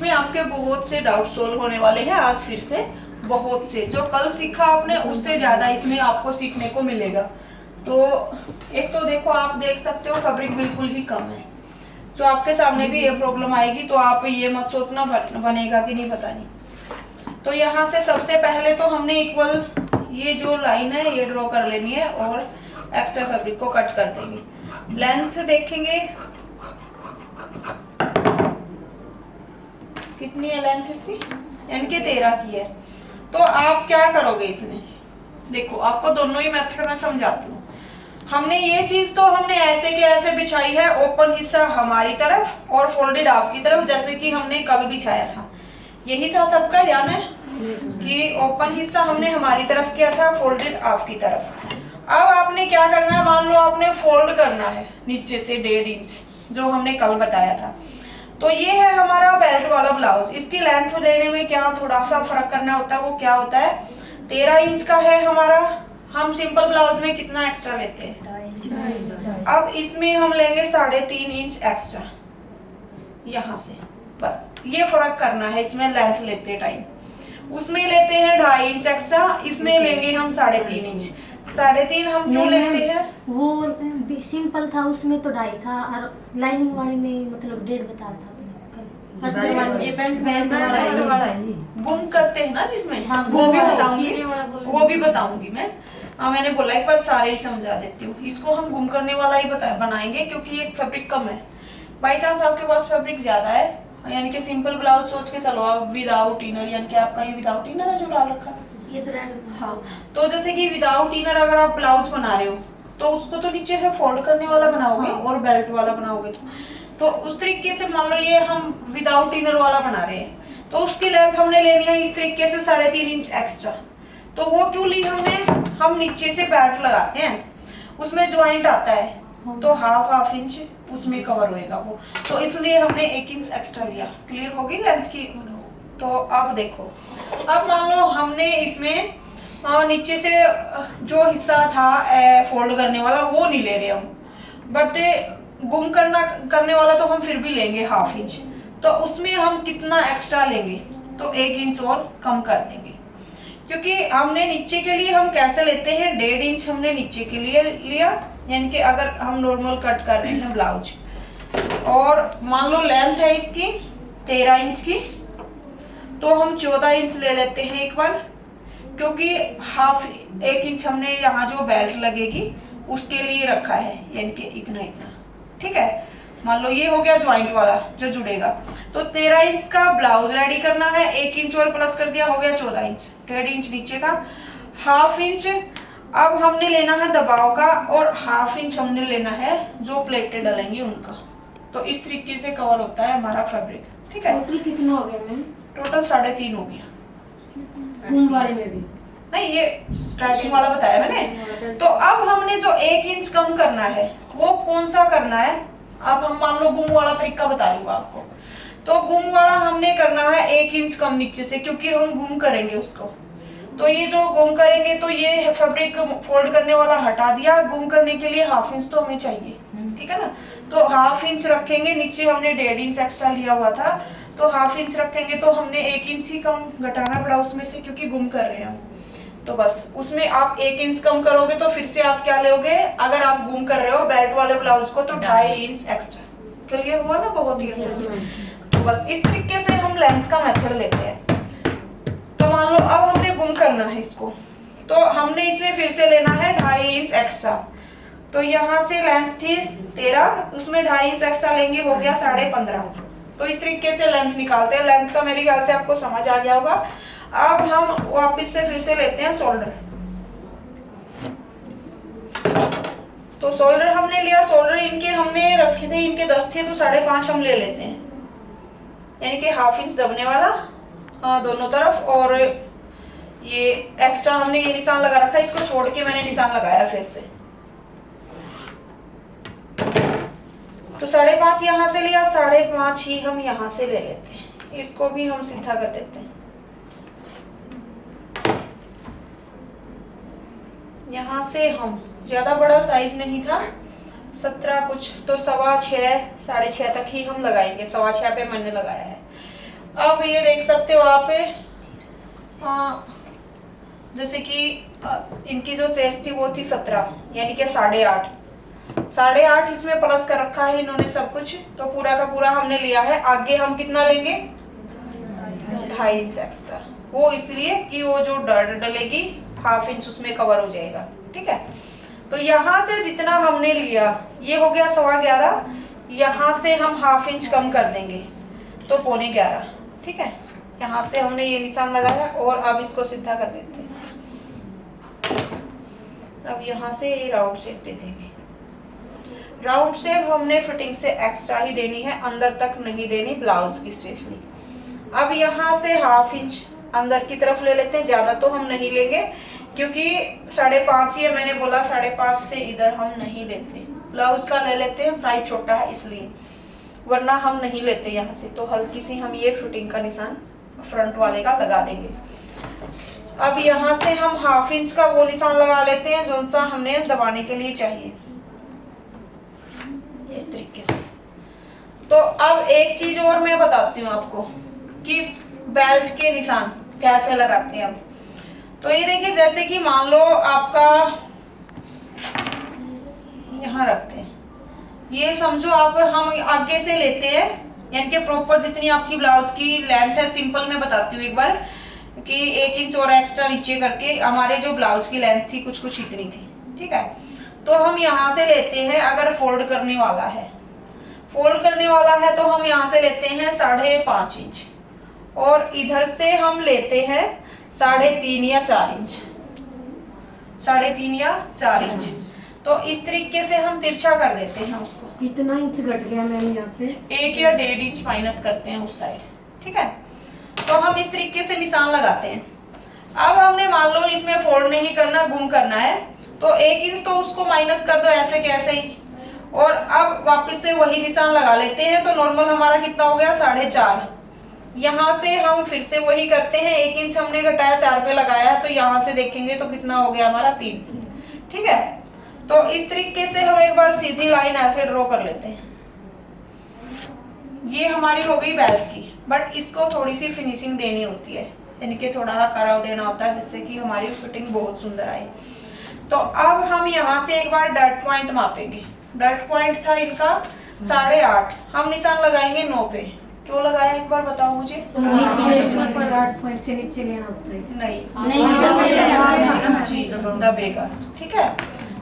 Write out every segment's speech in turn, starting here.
इसमें आपके बहुत से डाउट सोल्व होने वाले हैं आज फिर से, बहुत से। जो कल सीखा आपने उससे ज्यादा इसमें आपको सीखने को मिलेगा। तो एक तो देखो, आप देख सकते हो फैब्रिक बिल्कुल ही कम है। जो आपके सामने भी ये प्रॉब्लम आएगी तो आप ये मत सोचना बनेगा कि नहीं, पता नहीं। तो यहाँ से सबसे पहले तो हमने इक्वल ये जो लाइन है ये ड्रॉ कर लेनी है और एक्स्ट्रा फैब्रिक को कट कर देंगे। लेंथ देखेंगे कितनी है लेंथ इसकी, यानी कि 13 की है। तो आप क्या करोगे इसमें, देखो आपको दोनों ही मेथड में समझाती हूँ। हमने ये चीज तो हमने ऐसे के ऐसे बिछाई है, ओपन हिस्सा हमारी तरफ और फोल्डेड हाफ की तरफ, जैसे कि हमने कल बिछाया था। यही था सबका, ध्यान है कि ओपन हिस्सा हमने हमारी तरफ किया था, फोल्डेड हाफ की तरफ। अब आपने क्या करना है, मान लो आपने फोल्ड करना है नीचे से 1.5 इंच, जो हमने कल बताया था। तो ये है हमारा बेल्ट वाला ब्लाउज। इसकी लेंथ लेने में क्या थोड़ा सा फर्क करना होता है, वो क्या होता है, 13 इंच का है हमारा। हम सिंपल ब्लाउज में कितना एक्स्ट्रा लेते हैं, अब इसमें हम लेंगे 3.5 इंच एक्स्ट्रा यहाँ से, बस ये फर्क करना है इसमें लेंथ लेते टाइम। उसमें लेते हैं 2.5 इंच एक्स्ट्रा, इसमें लेंगे हम 3.5 इंच। 3.5 हम क्यों लेते हैं, वो सिंपल था उसमें तो 2.5 था, और लाइनिंग वाले में मतलब 1.5 बताया था। गुम करते हैं ना जिसमें, हाँ, वो भी बताऊंगी मैं। मैंने बोला एक बार सारे ही समझा देती हूँ। इसको हम गुम करने वाला ही बनाएंगे क्योंकि एक फैब्रिक कम है। बाई चांस आपके पास फैब्रिक ज्यादा है, यानी कि सिंपल ब्लाउज सोच के चलो आप विदाउट इनर, यानी कि आपका ये विदाउट इनर है जो डाल रखा है ये तो हाँ। तो जैसे कि विदाउट इनर अगर आप ब्लाउज बना रहे हो तो उसको तो नीचे से फोल्ड करने वाला बनाओगे, हाँ, और बेल्ट वाला बनाओगे तो उस तरीके से मान लो ये हम विदाउट इनर वाला बना रहे हैं तो उसकी लेंथ हमने लेनी है इस तरीके से 3.5 इंच एक्स्ट्रा। तो वो क्यों ली हमने, हम नीचे से बेल्ट लगाते हैं, उसमें ज्वाइंट आता है तो हाफ इंच उसमें कवर होएगा वो, तो इसलिए हमने 1 इंच एक्स्ट्रा लिया। क्लियर होगी लेंथ की। तो अब देखो, अब मान लो हमने इसमें नीचे से जो हिस्सा था फोल्ड करने वाला वो नहीं ले रहे हम, बट गुम करने वाला तो हम फिर भी लेंगे 1/2 इंच। तो उसमें हम कितना एक्स्ट्रा लेंगे, तो 1 इंच और कम कर देंगे, क्योंकि हमने नीचे के लिए हम कैसे लेते हैं 1.5 इंच हमने नीचे के लिए लिया, यानी कि अगर हम नॉर्मल कट कर रहे हैं ब्लाउज, और मान लो लेंथ है इसकी 13 इंच की, तो हम 14 इंच ले लेते हैं एक बार, क्योंकि 1 इंच हमने यहाँ जो बेल्ट लगेगी उसके लिए रखा है, यानी कि इतना इतना, ठीक है। मान लो ये हो गया ज्वाइंट वाला जो जुड़ेगा। तो 13 इंच का ब्लाउज रेडी करना है, 1 इंच और प्लस कर दिया, हो गया 14 इंच। 1.5 इंच नीचे का, 1/2 इंच अब हमने लेना है दबाव का, और 1/2 इंच हमने लेना है जो प्लेटें डलेंगी उनका। तो इस तरीके से कवर होता है हमारा फैब्रिक, ठीक है। टोटल कितना हो गया मैम? टोटल 3.5 हो गया। गुम वाले में भी नहीं, ये स्टार्टिंग वाला बताया मैंने। तो अब हमने जो 1 इंच कम करना है वो कौन सा करना है, अब हम मान लो गुम वाला तरीका बता रही हूँ आपको। तो गुम वाला हमने करना है 1 इंच कम नीचे से, क्योंकि हम गुम करेंगे उसको। तो ये जो गुम करेंगे तो ये फैब्रिक फोल्ड करने वाला हटा दिया, गुम करने के लिए 1/2 इंच तो हमें चाहिए, ठीक है ना। तो 1/2 इंच रखेंगे, नीचे हमने 1.5 इंच एक्स्ट्रा लिया हुआ था, तो 1/2 इंच रखेंगे, तो हमने 1 इंच ही कम घटाना पड़ा उसमें से, क्योंकि गुम कर रहे हैं। तो बस उसमें आप 1 इंच कम करोगे तो फिर से आप क्या लोगे, अगर आप गुम कर रहे हो बेल्ट वाले ब्लाउज को तो 2.5 इंच एक्स्ट्रा। क्लियर हुआ ना, बहुत ही अच्छे से। तो बस इस तरीके से हम लेंथ का मेथड लेते हैं। तो मान लो अब हमने गुम करना है इसको, तो हमने इसमें फिर से लेना है 2.5 इंच एक्स्ट्रा। तो यहाँ से लेंथ थी 13, उसमें 2.5 इंच एक्स्ट्रा लेंगे, हो गया 15.5। तो इस तरीके से लेंथ निकालते हैं। लेंथ का मेरे ख्याल से आपको समझ आ गया होगा। अब हम वापस से फिर से लेते हैं शोल्डर। तो शोल्डर हमने लिया, शोल्डर इनके हमने रखे थे, इनके 10 थे, तो 5.5 हम ले लेते हैं, यानी कि 1/2 इंच दबने वाला दोनों तरफ। और ये एक्स्ट्रा हमने ये निशान लगा रखा है, इसको छोड़ के मैंने निशान लगाया फिर से। तो 5.5 यहाँ से लिया, 5.5 ही हम यहाँ से ले लेते हैं, इसको भी हम सीधा कर देते हैं। यहाँ से हम ज्यादा बड़ा साइज नहीं था, 17 कुछ, तो 6.25 6.5 तक ही हम लगाएंगे। 6.25 पे मैंने लगाया है। अब ये देख सकते हो आप जैसे कि इनकी जो चेस्ट थी वो थी 17, यानी कि 8.5 इसमें प्लस कर रखा है इन्होंने सब कुछ, तो पूरा का पूरा हमने लिया है। आगे हम कितना लेंगे 2.5 इंच एक्स्ट्रा, वो इसलिए कि वो जो डर्ट डलेगी 1/2 इंच उसमें कवर हो जाएगा। ठीक है, तो यहाँ से जितना हमने लिया ये हो गया 11.25, यहाँ से हम 1/2 इंच कम कर देंगे तो 11.25। ठीक है, यहाँ से हमने ये निशान लगाया और अब इसको सीधा कर देते हैं। अब यहाँ से ये राउंड शेप दे देंगे। राउंड शेप हमने फिटिंग से एक्स्ट्रा ही देनी है, अंदर तक नहीं देनी ब्लाउज की स्पेशली। अब यहाँ से 1/2 इंच अंदर की तरफ ले लेते हैं, ज्यादा तो हम नहीं लेंगे क्योंकि 5.5 ही है, मैंने बोला 5.5 से इधर हम नहीं लेते, ब्लाउज का ले लेते हैं, साइज छोटा है इसलिए, वरना हम नहीं लेते यहाँ से। तो हल्की सी हम ये फिटिंग का निशान फ्रंट वाले का लगा देंगे। अब यहाँ से हम 1/2 इंच का वो निशान लगा लेते हैं जो सा हमने दबाने के लिए चाहिए, इस तरीके से। तो अब एक चीज और मैं बताती हूँ आपको कि बेल्ट के निशान कैसे लगाते हैं हम। तो ये देखिए, जैसे कि मान लो आपका यहाँ रखते हैं, ये समझो आप हम आगे से लेते हैं, यानी कि प्रॉपर जितनी आपकी ब्लाउज की लेंथ है, सिंपल मैं बताती हूँ एक बार कि 1 इंच और एक्स्ट्रा नीचे करके हमारे जो ब्लाउज की लेंथ थी कुछ इतनी थी। ठीक है, तो हम यहाँ से लेते हैं, अगर फोल्ड करने वाला है तो हम यहाँ से लेते हैं 5.5 इंच और इधर से हम लेते हैं 3.5 या 4 इंच, 3.5 या 4 इंच। तो इस तरीके से हम तिरछा कर देते हैं उसको। कितना इंच घट गया मैम यहाँ से? 1 या 1.5 इंच माइनस करते हैं उस साइड। ठीक है, तो हम इस तरीके से निशान लगाते हैं। अब हमने मान लो इसमें फोल्ड नहीं करना, गुम करना है, तो 1 इंच तो उसको माइनस कर दो ऐसे कैसे ही, और अब वापस से वही निशान लगा लेते हैं। तो नॉर्मल हमारा कितना हो गया 4.5। यहाँ से हम फिर से वही करते हैं, 1 इंच हमने घटाया 4 पे लगाया, तो यहाँ से देखेंगे तो कितना हो गया हमारा 3। ठीक है, तो इस तरीके से हम एक बार सीधी लाइन ऐसे ड्रॉ कर लेते हैं। ये हमारी हो गई बेल्ट की, बट इसको थोड़ी सी फिनिशिंग देनी होती है, यानी कि थोड़ा कराव देना होता है जिससे कि हमारी फिटिंग बहुत सुंदर आए। तो अब हम यहाँ से एक बार डॉट पॉइंट मापेंगे। डॉट पॉइंट था इनका 8.5, हम निशान लगाएंगे 9 पे। क्यों लगाया एक बार बताओ मुझे? डॉट पॉइंट से नीचे लेना होता है। नहीं जी, दबेगा। ठीक है,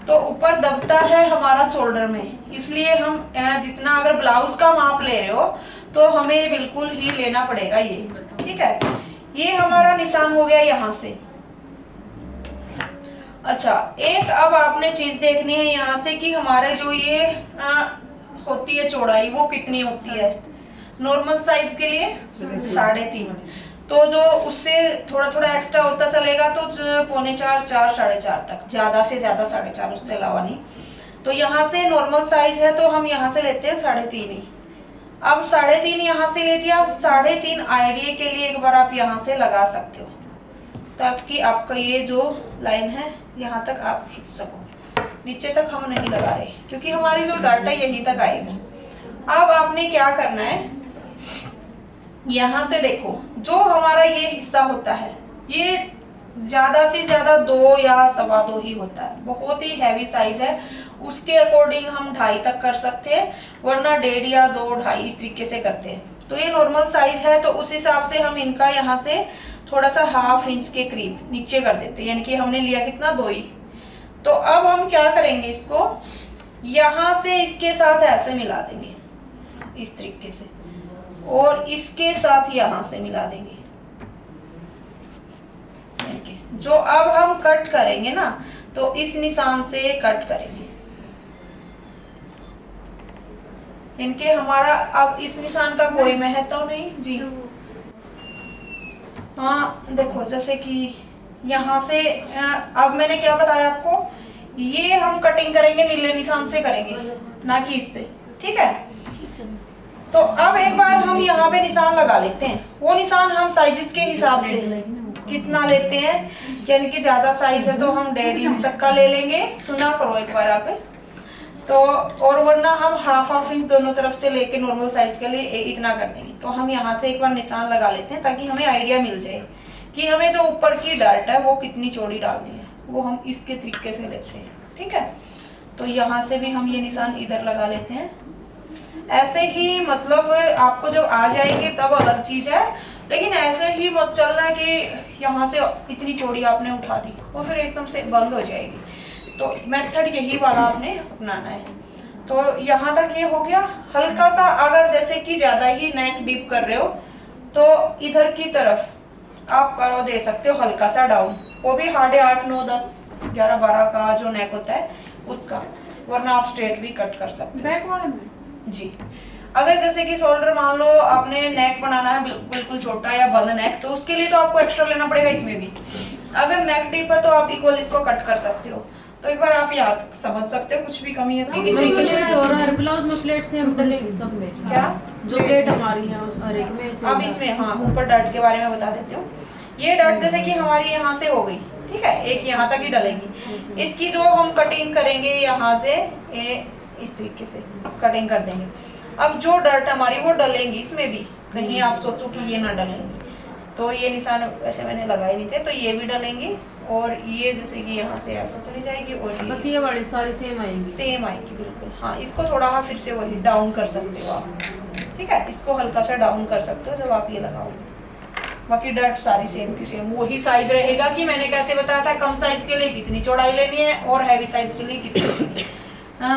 तो ऊपर दबता है हमारा शोल्डर में, इसलिए हम जितना अगर ब्लाउज का माप ले रहे हो तो हमें बिल्कुल ही लेना पड़ेगा ये। ठीक है, ये हमारा निशान हो गया यहाँ से। अच्छा, एक अब आपने चीज देखनी है यहाँ से कि हमारे जो ये होती है चौड़ाई वो कितनी होती है। नॉर्मल साइज के लिए 3.5, तो जो उससे थोड़ा थोड़ा एक्स्ट्रा होता चलेगा तो 3.25, 4, 4.5 तक, ज्यादा से ज्यादा 4.5, उससे अलावा नहीं। तो यहाँ से नॉर्मल साइज है तो हम यहाँ से लेते हैं 3.5 ही। अब 3.5 यहाँ से ले दिया, 3.5 आइडिया के लिए एक बार आप यहाँ से लगा सकते हो ताकि आपका ये जो लाइन है यहाँ तक आप खींच सको। नीचे तक हम नहीं लगा रहे क्योंकि हमारी जो डाटा यहीं तक आएगा। अब आपने क्या करना है, यहाँ से देखो जो हमारा ये हिस्सा होता है ये ज्यादा से ज्यादा 2 या 2.25 ही होता है, बहुत ही हैवी साइज है, उसके अकॉर्डिंग हम 2.5 तक कर सकते हैं, वरना 1.5 या 2, 2.5 इस तरीके से करते हैं। तो ये नॉर्मल साइज है तो उस हिसाब से हम इनका यहाँ से थोड़ा सा 1/2 इंच के करीब नीचे कर देते हैं, यानी कि हमने लिया कितना 2 ही। तो अब हम क्या करेंगे, इसको यहाँ से इसके साथ ऐसे मिला देंगे इस तरीके से, और इसके साथ यहाँ से मिला देंगे। जो अब हम कट करेंगे ना तो इस निशान से कट करेंगे, इनके हमारा अब इस निशान का कोई महत्व नहीं जी। हाँ देखो, जैसे कि यहाँ से अब मैंने क्या बताया आपको, ये हम कटिंग करेंगे नीले निशान से करेंगे, ना कि इससे। ठीक है, तो अब एक बार हम यहाँ पे निशान लगा लेते हैं। वो निशान हम साइजेस के हिसाब से कितना लेते हैं, यानी कि ज्यादा साइज है तो हम 1.5 इंच तक का ले लेंगे। सुना करो एक बार आप, तो और वरना हम हाफ इंच दोनों तरफ से लेके नॉर्मल साइज के लिए इतना कर देंगे। तो हम यहाँ से एक बार निशान लगा लेते हैं ताकि हमें आइडिया मिल जाए कि हमें जो ऊपर की डार्ट है वो कितनी चौड़ी डालनी है, वो हम इसके तरीके से लेते हैं। ठीक है, तो यहाँ से भी हम ये निशान इधर लगा लेते हैं। ऐसे ही मतलब आपको जब आ जाएंगे तब अलग चीज है, लेकिन ऐसे ही मत चलना कि यहाँ से इतनी चौड़ी आपने उठा दी, वो फिर एकदम से बंद हो जाएगी। तो मेथड यही वाला आपने अपनाना है। तो यहाँ तक ये हो गया। हल्का सा अगर जैसे कि ज्यादा ही नेक डीप कर रहे हो तो इधर की तरफ आप करो दे सकते हो हल्का सा डाउन, वो भी 8.5, 9, 10, 11, 12 का जो नेक होता है उसका, वरना आप स्ट्रेट भी कट कर सकते हो बैक वाले में जी। अगर जैसे कि शोल्डर मान लो आपने नेक बनाना है बिल्कुल छोटा या बंद नेक, तो उसके लिए तो आपको एक्स्ट्रा लेना पड़ेगा इसमें भी। अगर नेक डीप है तो आप इक्वल इसको कट कर सकते हो। तो एक बार आप यहाँ समझ सकते हो कुछ भी कमी है तो किस तरीके से। और हर ब्लाउज में प्लेट से हम डलेंगे सब में, क्या जो प्लेट हमारी है उस हर एक में से। अब इसमें हाँ ऊपर डर्ट के बारे में बता देती हूँ। ये डर्ट जैसे कि हमारी यहाँ से हो गई, ठीक है, एक यहाँ तक ही डलेगी। इसकी जो हम कटिंग करेंगे यहाँ से ये इस तरीके से कटिंग कर देंगे। अब जो डर्ट हमारी वो डलेंगी इसमें भी, कहीं आप सोचो कि ये ना डलेंगी, तो ये निशान वैसे मैंने लगाए नहीं थे, तो ये भी डलेंगी। और ये जैसे कि यहाँ से ऐसा चली जाएगी और बस ये वाली सारी सेम आएगी, सेम आएगी बिल्कुल। हाँ, इसको थोड़ा फिर से वही डाउन कर सकते हो आप, ठीक है, इसको हल्का सा डाउन कर सकते हो जब आप ये लगाओगे। बाकी डर्ट सारी सेम की सेम वही साइज रहेगा कि मैंने कैसे बताया था, कम साइज के लिए कितनी चौड़ाई लेनी है और हैवी साइज के लिए कितनी।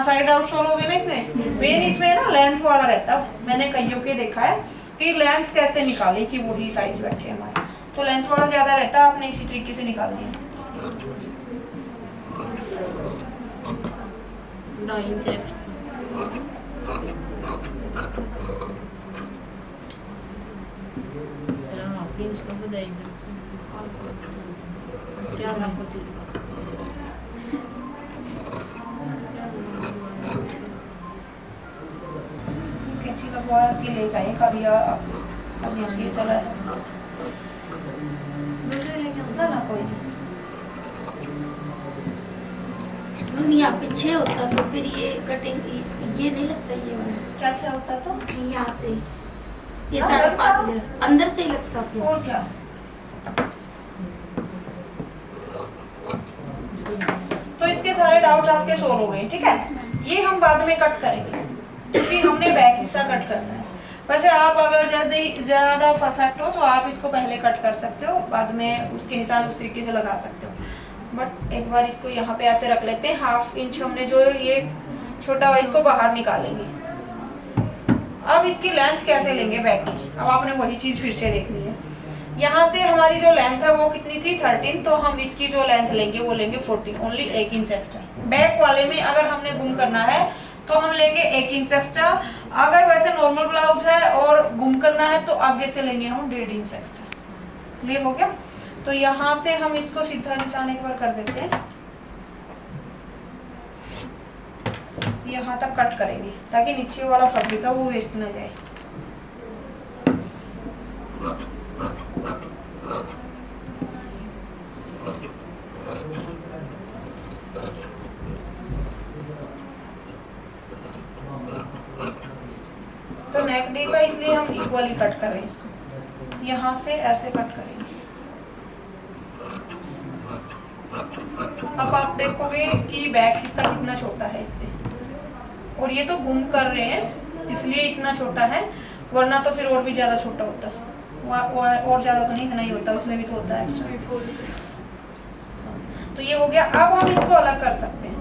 साइड आउट शोल हो गए ना इसमें। मेन इसमें ना लेंथ वाला रहता है, मैंने कईयों के देखा है कि लेंथ कैसे निकाले कि वही साइज बैठे हमारे, तो लेंथ वाला ज्यादा रहता है, आपने इसी तरीके से निकालनी है। 9 इंच है। क्या कैंची लगवा के ले गए कभी अजीब सी चला है ना ना कोई मम्मी यहाँ पीछे होता तो फिर ये कटिंग ये नहीं लगता ये वाला क्या से होता तो यहाँ से ये हाँ, 5,500 अंदर से ही लगता फिर। और क्या। तो इसके सारे डाउट आपके सोल्व हो गए, ठीक है। ये हम बाद में कट करेंगे क्योंकि हमने बैक हिस्सा कट करना है। वैसे आप अगर ज्यादा परफेक्ट हो तो आप इसको पहले कट कर सकते हो, बाद में उसके निशान उस तरीके से लगा सकते हो। बट एक बार इसको यहाँ पे ऐसे रख लेते हैं। 1/2 इंच हमने जो ये छोटा हुआ इसको बाहर निकालेंगे। अब इसकी लेंथ कैसे लेंगे बैक की, अब आपने वही चीज फिर से देखनी है। यहाँ से हमारी जो लेंथ है वो कितनी थी 13, तो हम इसकी जो लेंथ लेंगे वो लेंगे 14, ओनली 1 इंच एक्स्ट्रा। बैक वाले में अगर हमने गुम करना है तो हम लेंगे 1 इंच एक्स्ट्रा। अगर वैसे नॉर्मल ब्लाउज है और गुम करना है तो आगे से लेंगे हम 1.5 इंच एक्स्ट्रा। क्लियर हो गया। तो यहाँ से हम इसको सीधा निशान एक बार कर देते हैं, यहाँ तक कट करेंगे ताकि नीचे वाला फैब्रिक है वो वेस्ट ना जाए। तो नेक डीप है इसलिए हम इक्वली कट कर रहे हैं इसको, यहाँ से ऐसे कट करेंगे। अब आप देखोगे कि बैक हिस्सा कितना छोटा है इससे, और ये तो गुम कर रहे हैं इसलिए इतना छोटा है, वरना तो फिर और भी ज्यादा छोटा होता है। और ज्यादा तो नहीं, इतना ही होता, उसमें भी तो होता है एक्स्ट्रा। तो ये हो गया। अब हम इसको अलग कर सकते हैं।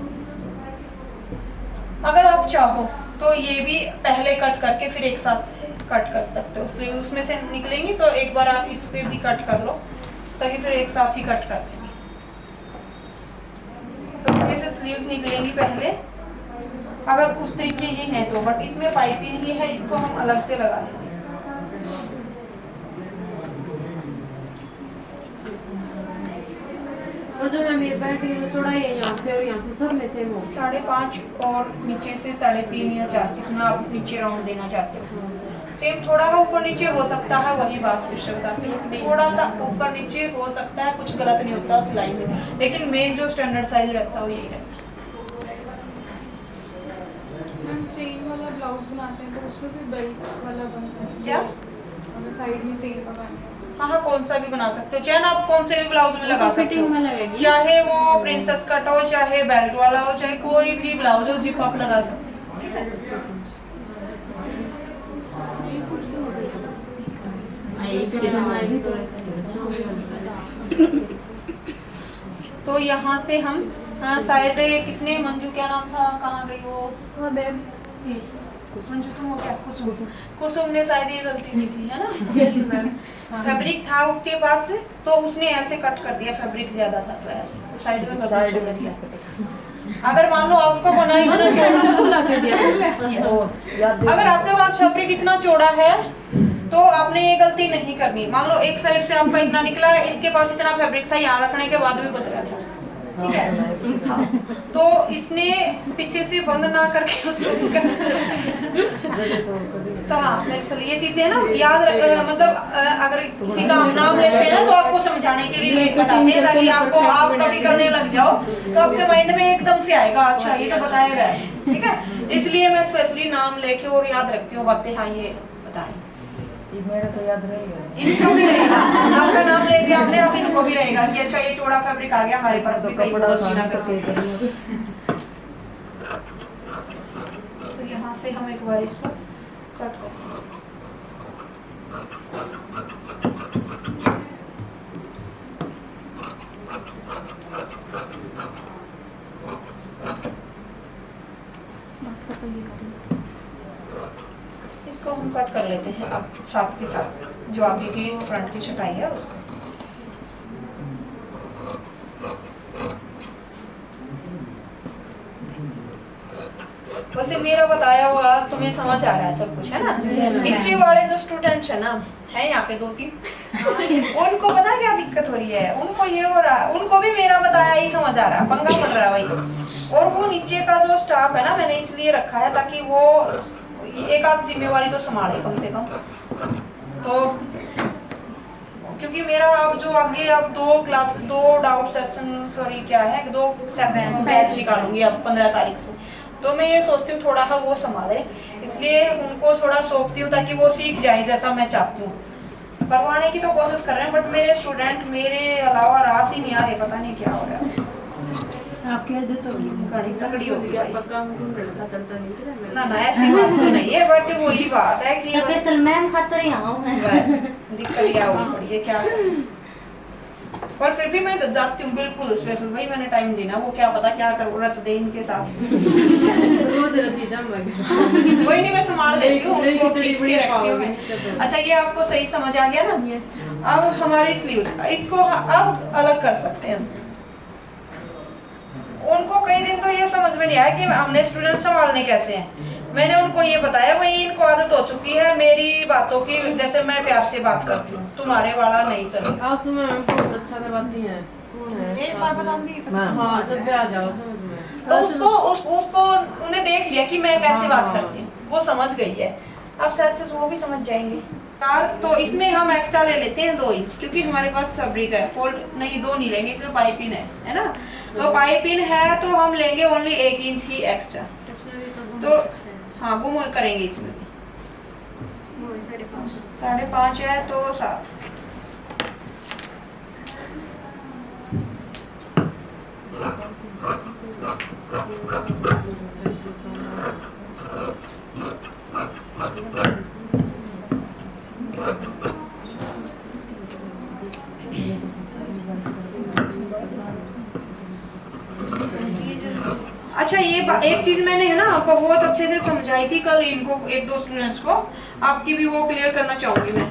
अगर आप चाहो तो ये भी पहले कट करके फिर एक साथ कट कर सकते हो। स्लीव उसमें से निकलेंगी तो एक बार आप इस पे भी कट कर लो ताकि फिर एक साथ ही कट कर देंगे। तो इसमें से स्लीव्स निकलेंगी पहले, अगर उस तरीके ये है तो, बट इसमें पाइपिंग ही है, इसको हम अलग से लगा लेंगे। और जो मैम ये पैंट की जो चौड़ाई है यहाँ से और यहाँ से सब में सेम हो 5.5 और नीचे से 3.5 या 4 जितना आप नीचे राउंड देना चाहते हो। सेम थोड़ा सा ऊपर नीचे हो सकता है, वही बात फिर से बताती हूँ, थोड़ा सा ऊपर नीचे हो सकता है, कुछ गलत नहीं होता सिलाई में, लेकिन मेन जो स्टैंडर्ड साइज रहता है वो यही रहता है। चेन वाला ब्लाउज बनाते हैं तो उसमें भी बेल्ट वाला बनता है क्या? अगर साइड में चेन का बनता है हाँ, कौन सा भी बना सकते हो। चैन आप कौन से भी ब्लाउज में लगा सकते फिटिंग में हो, लगेगी। चाहे वो प्रिंसेस कट हो, चाहे बेल्ट वाला हो, चाहे कोई भी ब्लाउज हो, जिप आप लगा सकते हो। ठीक है, तो यहाँ से हम शायद किसने, मंजू क्या नाम था, कहाँ गई वो, मंजू तुम हो क्या, कुसुम ने शायद ये गलती की थी, है ना। फैब्रिक था उसके पास, तो उसने ऐसे कट कर दिया, फैब्रिक ज्यादा था तो ऐसे साइड में कर दिया। अगर मान लो आपको बना इतना चौड़ा, खुला कर दिया। Yes. अगर आपके पास फैब्रिक इतना चौड़ा है तो आपने ये गलती नहीं करनी। मान लो एक साइड से आपका इतना निकला है, इसके पास इतना फैब्रिक था, यहाँ रखने के बाद भी बच रहा था, ठीक है। हाँ, तो इसने पीछे से बंद ना करके उसको तो हाँ बिल्कुल ये चीजें ना याद मतलब अगर किसी का हम नाम लेते हैं ना तो आपको समझाने के लिए बताते हैं, ताकि आपको आप कभी करने लग जाओ तो आपके माइंड में एकदम से आएगा, अच्छा ये तो बताया गया है, ठीक है। इसलिए मैं स्पेशली नाम लेके और याद रखती हूँ बातें, हाँ ये बताएं। मेरा तो याद रहेगा, इनको भी रहेगा, आपका नाम ले दिया हमने, अब इनको भी रहेगा कि अच्छा ये चौड़ा फैब्रिक आ गया हमारे पास, भी कपड़ा कहीं तो क्या करेंगे। तो यहाँ से हम एक बार इसको कट कर इसको हम कट कर लेते हैं अब साथ के साथ, जो आगे की फ्रंट की छटाई है उसको। वैसे मेरा बताया हुआ तुम्हें समझ आ रहा है सब कुछ, है ना। नीचे वाले जो स्टूडेंट्स है ना, है यहाँ पे 2-3 उनको पता है क्या दिक्कत हो रही है, उनको ये हो रहा है, उनको भी मेरा बताया ही समझ आ रहा है, पंगा पड़ रहा है भाई। और वो नीचे का जो स्टाफ है ना, मैंने इसलिए रखा है ताकि वो एक आध जिम्मेवारी तो संभाले कम से कम। तो क्योंकि मेरा अब जो आगे अब 2 डाउट सेशन, सॉरी क्या है, 2 बैच निकालूंगी अब 15 तारीख से, तो मैं ये सोचती हूँ थोड़ा सा वो संभाले, इसलिए उनको थोड़ा सौंपती हूँ ताकि वो सीख जाए जैसा मैं चाहती हूँ। करवाने की तो कोशिश कर रहे हैं, बट मेरे स्टूडेंट मेरे अलावा रास ही नहीं आ रहे, पता नहीं क्या हो रहा है। आपके आदत होगी, तकड़ी होगी भाई। नहीं ना ऐसी बात तो नहीं है, बट वही बात है कि स्पेशल मैम खातर यहाँ हूँ मैं। बस दिक्कत क्या होगी पड़ी है क्या। पर फिर भी मैं जाती हूँ बिल्कुल स्पेशल, भाई मैंने टाइम देना, वो क्या पता क्या करूँ रच दे इनके साथ। रोज रचीजा वही नहीं, मैं संभाल लेती हूँ, उनको खींच के रखती हूँ मैं। अच्छा ये आपको सही समझ आ गया ना। अब हमारी स्लीव, इसको अब अलग कर सकते हैं। उनको कई दिन तो ये समझ में नहीं आया कि हमने स्टूडेंट संभालने कैसे हैं। मैंने उनको ये बताया, भाई इनको आदत हो चुकी है मेरी बातों की, जैसे मैं प्यार से बात करती हूँ, तुम्हारे वाला नहीं चलेगा। आंसू मैम बहुत अच्छा करवाती हैं। एक बार बता दी हाँ जब भी आ जाओ समझ में। तो उसको उन्हें देख लिया कि मैं कैसे बात करती हूँ, वो समझ गई है। अब शायद से वो भी समझ जाएंगे। तो इसमें हम एक्स्ट्रा ले लेते हैं 2 इंच, क्योंकि हमारे पास फैब्रिक है, फोल्ड नहीं 2 नहीं लेंगे, इसमें पाइपिंग है ना। तो पाइपिंग है तो हम लेंगे ओनली 1 इंच ही एक्स्ट्रा। तो हाँ गुम करेंगे इसमें भी 5.5 है तो 7। अच्छा ये एक चीज मैंने है ना बहुत अच्छे से समझाई थी कल इनको, 1-2 स्टूडेंट्स को, आपकी भी वो क्लियर करना चाहूंगी मैं।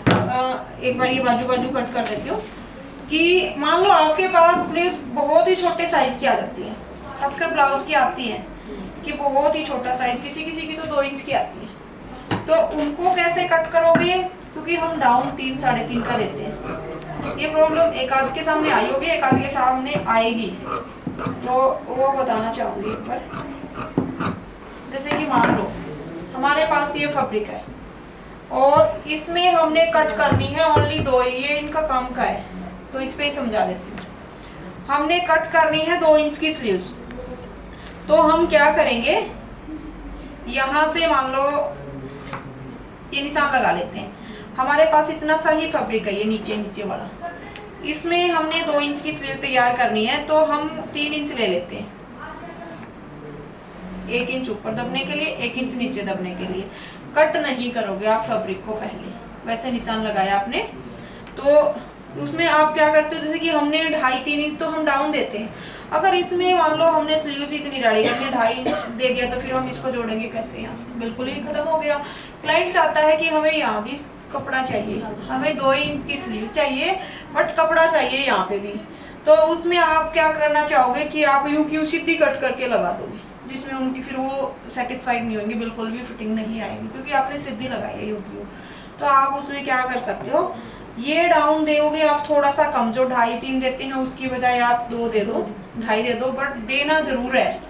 एक बार ये बाजू कट कर देती हूँ कि मान लो आपके पास स्लीव्स बहुत ही छोटे साइज की आ जाती है, खासकर ब्लाउज की आती है कि बहुत ही छोटा साइज, किसी की तो 2 इंच की आती है। तो उनको कैसे कट करोगे, क्योंकि हम डाउन 3-3.5 का देते हैं। ये प्रॉब्लम एक आध के सामने आई होगी, एक आध के सामने आएगी, तो वो बताना चाहूंगी एक बार। जैसे कि मान लो हमारे पास ये फैब्रिक है और इसमें हमने कट करनी है ओनली 2 ही, ये इनका काम का है तो इस पे ही समझा देती हूँ। हमने कट करनी है 2 इंच की स्लीव्स, तो हम क्या करेंगे, यहाँ से मान लो ये निशान लगा लेते हैं। हमारे पास इतना सा ही फैब्रिक है, ये नीचे नीचे वाला, इसमें हमने 2 इंच की स्लीव तैयार करनी है, तो हम 3 इंच ले लेते हैं। 1 इंच ऊपर दबने के लिए, 1 इंच नीचे दबने के लिए। कट नहीं करोगे आप फैब्रिक को, पहले वैसे निशान लगाया आपने तो उसमें आप क्या करते हो, जैसे कि हमने 2.5-3 इंच तो हम डाउन देते हैं। अगर इसमें मान लो हमने स्लीव इतनी डाली करके 2.5 इंच दे दिया, तो फिर हम इसको जोड़ेंगे कैसे? यहाँ से बिल्कुल ही खत्म हो गया। क्लाइंट चाहता है कि हमें यहाँ भी कपड़ा चाहिए, हमें 2 इंच की स्लीव चाहिए बट कपड़ा चाहिए यहाँ पे भी, तो उसमें आप क्या करना चाहोगे कि आप यूं की सीधी कट करके लगा दोगे, जिसमें उनकी फिर वो सेटिस्फाइड नहीं होंगे, बिल्कुल भी फिटिंग नहीं आएगी क्योंकि आपने सीधी लगाई है यूं की। तो आप उसमें क्या कर सकते हो, ये डाउन दोगे आप थोड़ा सा कम, जो 2.5-3 देते हैं उसकी बजाय आप 2 दे दो, 2.5 दे दो, बट देना जरूर है।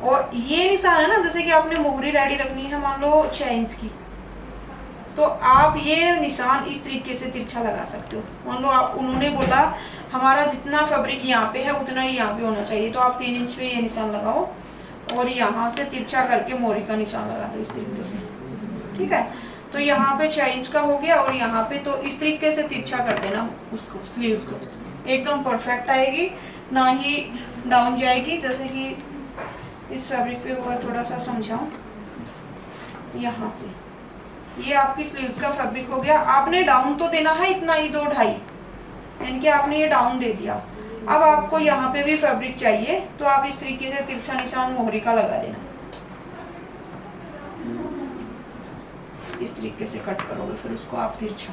और ये निशान है ना, जैसे कि आपने मोहरी रेडी रखनी है मान लो 6 इंच की, तो आप ये निशान इस तरीके से तिरछा लगा सकते हो। मान लो आप, उन्होंने बोला हमारा जितना फैब्रिक यहाँ पे है उतना ही यहाँ पे होना चाहिए, तो आप 3 इंच पे ये निशान लगाओ और यहाँ से तिरछा करके मोहरी का निशान लगा दो इस तरीके से, ठीक है। तो यहाँ पे 6 इंच का हो गया और यहाँ पे तो इस तरीके से तिरछा कर देना उसको, स्लीव्स को, एकदम परफेक्ट आएगी, ना ही डाउन जाएगी। जैसे कि इस फैब्रिक पे और थोड़ा सा समझाऊं, यहाँ से ये आपकी स्लीव्स का फैब्रिक हो गया। आपने डाउन तो देना है इतना ही 2-2.5, यानी कि आपने ये डाउन दे दिया। अब आपको यहाँ पे भी फैब्रिक चाहिए, तो आप इस तरीके से तिरछा निशान मोहरी का लगा देना, इस तरीके से कट करोगे फिर उसको आप तिरछा,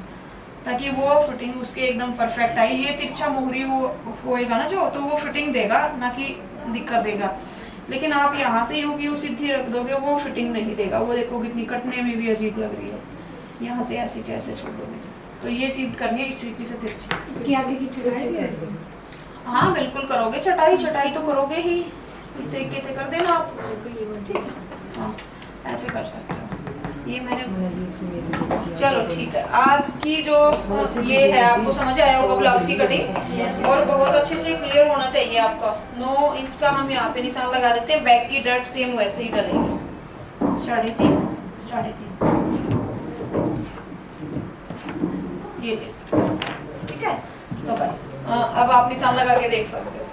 ताकि वो फिटिंग उसके एकदम परफेक्ट आई। ये तिरछा मोहरी होएगा ना जो, तो वो फिटिंग देगा, ना कि दिक्कत देगा। लेकिन आप यहाँ से यूं सीधी रख दोगे, वो फिटिंग नहीं देगा, वो देखो कितनी कटने में भी अजीब लग रही है। यहाँ से ऐसे कैसे छोड़ दोगे, तो ये चीज़ करनी है इस तरीके से तिरछी। इसकी आगे की चढ़ाई भी है? हाँ बिल्कुल करोगे, चटाई तो करोगे ही, इस तरीके से कर देना आप, ठीक है। हाँ ऐसे कर सकते हो। ये मैंने, चलो ठीक है। आज की जो ये है आपको समझ आया होगा ब्लाउज की कटिंग, और बहुत अच्छे से क्लियर होना चाहिए आपका। 9 इंच का हम यहाँ पे निशान लगा देते हैं, बैक की डट सेम वैसे ही डलेगी, 3.5 ये ले सकते हो, ठीक है। तो बस अब आप निशान लगा के देख सकते हो।